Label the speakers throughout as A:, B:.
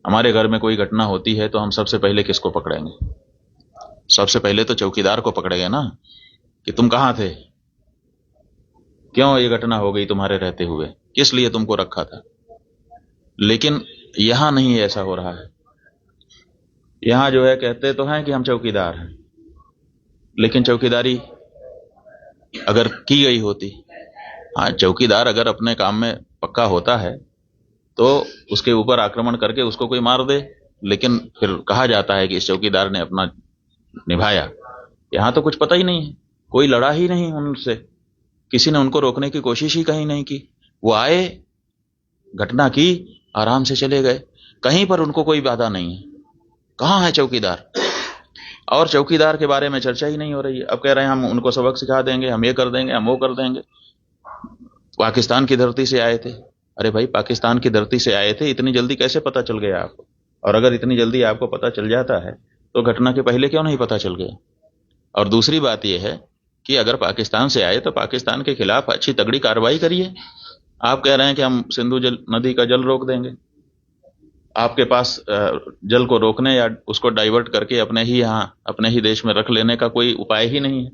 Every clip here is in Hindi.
A: हमारे घर में कोई घटना होती है तो हम सबसे पहले किसको पकड़ेंगे? सबसे पहले तो चौकीदार को पकड़ेंगे ना, कि तुम कहां थे, क्यों ये घटना हो गई तुम्हारे रहते हुए, किस लिए तुमको रखा था। लेकिन यहां नहीं ऐसा हो रहा है। यहां जो है कहते तो हैं कि हम चौकीदार हैं, लेकिन चौकीदारी अगर की गई होती, हाँ चौकीदार अगर अपने काम में पक्का होता है तो उसके ऊपर आक्रमण करके उसको कोई मार दे, लेकिन फिर कहा जाता है कि इस चौकीदार ने अपना निभाया। यहां तो कुछ पता ही नहीं है, कोई लड़ा ही नहीं उनसे, किसी ने उनको रोकने की कोशिश ही कहीं नहीं की। वो आए, घटना की, आराम से चले गए, कहीं पर उनको कोई बाधा नहीं है। कहां है चौकीदार? और चौकीदार के बारे में चर्चा ही नहीं हो रही है। अब कह रहे हैं हम उनको सबक सिखा देंगे, हम ये कर देंगे, हम वो कर देंगे। पाकिस्तान की धरती से आए थे। अरे भाई, पाकिस्तान की धरती से आए थे, इतनी जल्दी कैसे पता चल गया आपको? और अगर इतनी जल्दी आपको पता चल जाता है तो घटना के पहले क्यों नहीं पता चल गया? और दूसरी बात यह है कि अगर पाकिस्तान से आए तो पाकिस्तान के खिलाफ अच्छी तगड़ी कार्रवाई करिए। आप कह रहे हैं कि हम सिंधु नदी का जल रोक देंगे। आपके पास जल को रोकने या उसको डाइवर्ट करके अपने ही यहाँ, अपने ही देश में रख लेने का कोई उपाय ही नहीं है।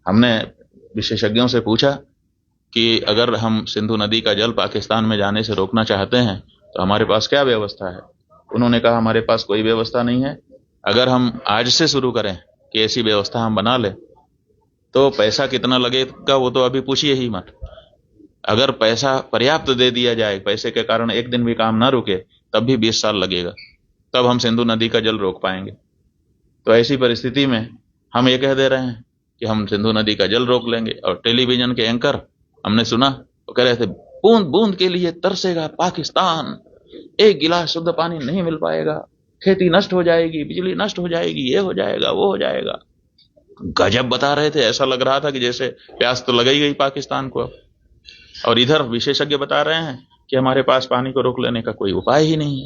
A: हमने विशेषज्ञों से पूछा कि अगर हम सिंधु नदी का जल पाकिस्तान में जाने से रोकना चाहते हैं तो हमारे पास क्या व्यवस्था है? उन्होंने कहा हमारे पास कोई व्यवस्था नहीं है। अगर हम आज से शुरू करें कि ऐसी व्यवस्था हम बना लें तो पैसा कितना लगेगा वो तो अभी पूछिए ही मत। अगर पैसा पर्याप्त दे दिया जाए, पैसे के कारण एक दिन भी काम ना रुके, तब भी 20 साल लगेगा, तब हम सिंधु नदी का जल रोक पाएंगे। तो ऐसी परिस्थिति में हम ये कह दे रहे हैं कि हम सिंधु नदी का जल रोक लेंगे। और टेलीविजन के एंकर हमने सुना, वो कह रहे थे बूंद बूंद के लिए तरसेगा पाकिस्तान, एक गिलास शुद्ध पानी नहीं मिल पाएगा, खेती नष्ट हो जाएगी, बिजली नष्ट हो जाएगी, ये हो जाएगा, वो हो जाएगा। गजब बता रहे थे, ऐसा लग रहा था कि जैसे प्यास तो लग ही गई पाकिस्तान को। और इधर विशेषज्ञ बता रहे हैं कि हमारे पास पानी को रोक लेने का कोई उपाय ही नहीं है।